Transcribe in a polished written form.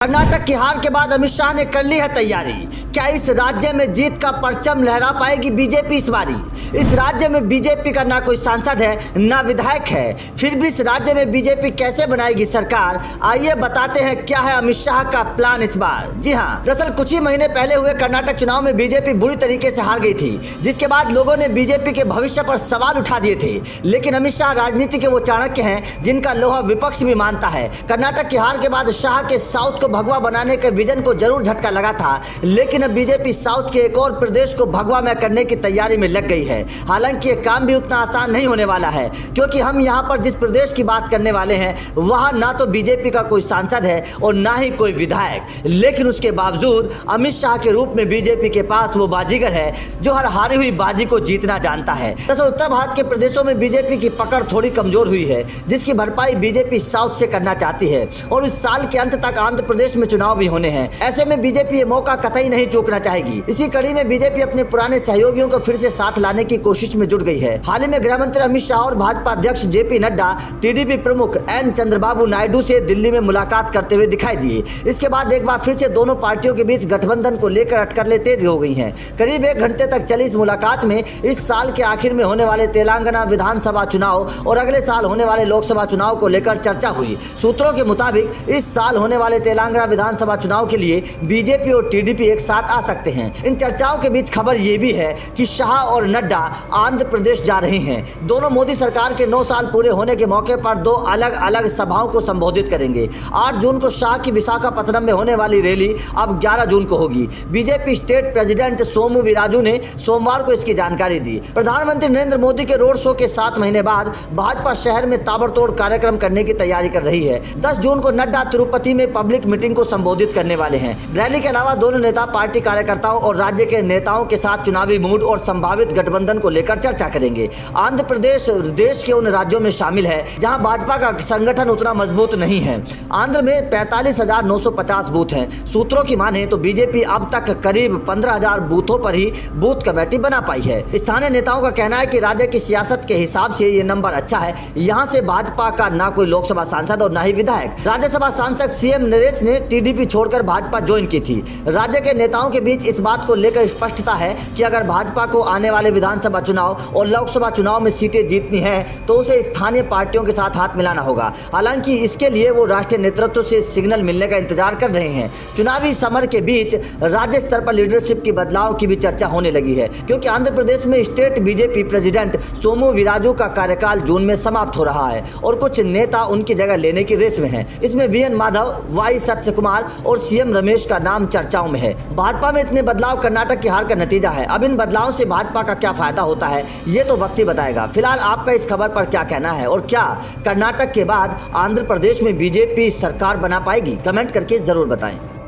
कर्नाटक की हार के बाद अमित शाह ने कर ली है तैयारी। क्या इस राज्य में जीत का परचम लहरा पाएगी बीजेपी इस बारी? इस राज्य में बीजेपी का ना कोई सांसद है ना विधायक है, फिर भी इस राज्य में बीजेपी कैसे बनाएगी सरकार? आइए बताते हैं क्या है अमित शाह का प्लान इस बार। जी हां, दरअसल कुछ ही महीने पहले हुए कर्नाटक चुनाव में बीजेपी बुरी तरीके से हार गई थी, जिसके बाद लोगों ने बीजेपी के भविष्य पर सवाल उठा दिए थे। लेकिन अमित शाह राजनीति के वो चाणक्य हैं जिनका लोहा विपक्ष भी मानता है। कर्नाटक की हार के बाद शाह के साउथ को भगवा बनाने के विजन को जरूर झटका लगा था, लेकिन अब बीजेपी साउथ के एक और प्रदेश को भगवा में करने की तैयारी में लग गई है। हालांकि ये काम भी उतना आसान नहीं होने वाला है, क्योंकि हम यहाँ पर जिस प्रदेश की बात करने वाले हैं वहाँ ना तो बीजेपी का कोई सांसद है और ना ही कोई विधायक, लेकिन उसके बावजूद अमित शाह के रूप में बीजेपी के पास वो बाजीगर है जो हर हारी हुई बाजी को जीतना जानता है। दरअसल उत्तर भारत के प्रदेशों में बीजेपी की पकड़ थोड़ी कमजोर हुई है, जिसकी भरपाई बीजेपी साउथ से करना चाहती है और इस साल के अंत तक आंध्र प्रदेश में चुनाव भी होने हैं। ऐसे में बीजेपी ये मौका कतई नहीं चूकना चाहेगी। इसी कड़ी में बीजेपी अपने पुराने सहयोगियों को फिर से साथ लाने की कोशिश में जुट गई है। हाल ही में गृह मंत्री अमित शाह और भाजपा अध्यक्ष जेपी नड्डा टीडीपी प्रमुख एन चंद्रबाबू नायडू से दिल्ली में मुलाकात करते हुए दिखाई दिए। इसके बाद एक बार फिर से दोनों पार्टियों के बीच गठबंधन को लेकर अटकलें तेज हो गई हैं। करीब 1 घंटे तक चली इस मुलाकात में इस साल के आखिर में होने वाले तेलंगाना विधानसभा चुनाव और अगले साल होने वाले लोकसभा चुनाव को लेकर चर्चा हुई। सूत्रों के मुताबिक इस साल होने वाले तेलंगाना विधानसभा चुनाव के लिए बीजेपी और टीडीपी एक साथ आ सकते हैं। इन चर्चाओं के बीच खबर ये भी है कि शाह और नड्डा आंध्र प्रदेश जा रहे हैं। दोनों मोदी सरकार के 9 साल पूरे होने के मौके पर 2 अलग अलग सभाओं को संबोधित करेंगे। 8 जून को शाह की विशाखापत्तनम में होने वाली रैली अब 11 जून को होगी। बीजेपी स्टेट प्रेसिडेंट सोमू वीराजू ने सोमवार को इसकी जानकारी दी। प्रधानमंत्री नरेंद्र मोदी के रोड शो के 7 महीने बाद भाजपा शहर में ताबड़तोड़ कार्यक्रम करने की तैयारी कर रही है। 10 जून को नड्डा तिरुपति में पब्लिक मीटिंग को संबोधित करने वाले हैं। रैली के अलावा दोनों नेता पार्टी कार्यकर्ताओं और राज्य के नेताओं के साथ चुनावी मूड और संभावित गठबंधन को लेकर चर्चा करेंगे। आंध्र प्रदेश देश के उन राज्यों में शामिल है जहां भाजपा का संगठन उतना मजबूत नहीं है। आंध्र में 45,950 बूथ हैं। सूत्रों की माने तो बीजेपी अब तक करीब 15,000 बूथों पर ही बूथ कमेटी बना पाई है। स्थानीय नेताओं का कहना है कि राज्य की सियासत के हिसाब से ये नंबर अच्छा है। यहाँ से भाजपा का ना कोई लोकसभा सांसद और ना ही विधायक। राज्यसभा सांसद सीएम नरेश ने टीडीपी छोड़कर भाजपा ज्वाइन की थी। राज्य के नेताओं के बीच इस बात को लेकर स्पष्टता है कि अगर भाजपा को आने वाले विधानसभा चुनाव और लोकसभा चुनाव में सीटें जीतनी है तो उसे स्थानीय पार्टियों के साथ हाथ मिलाना होगा। हालांकि इसके लिए वो राष्ट्रीय नेतृत्व से सिग्नल मिलने का इंतजार कर रहे हैं। चुनावी समर के बीच राज्य स्तर पर लीडरशिप की बदलाव की भी चर्चा होने लगी है, क्योंकि आंध्र प्रदेश में स्टेट बीजेपी प्रेसिडेंट सोमू वीराजू का कार्यकाल जून में समाप्त हो रहा है और कुछ नेता उनकी जगह लेने की रेस में हैं। इसमें वीएन माधव, वाई सत्य कुमार और सीएम रमेश का नाम चर्चाओं में है। भाजपा में इतने बदलाव कर्नाटक की हार का नतीजा है। अब इन बदलावों से भाजपा का क्या फायदा होता है ये तो वक्त ही बताएगा। फिलहाल आपका इस खबर पर क्या कहना है और क्या कर्नाटक के बाद आंध्र प्रदेश में बीजेपी सरकार बना पाएगी? कमेंट करके जरूर बताएं।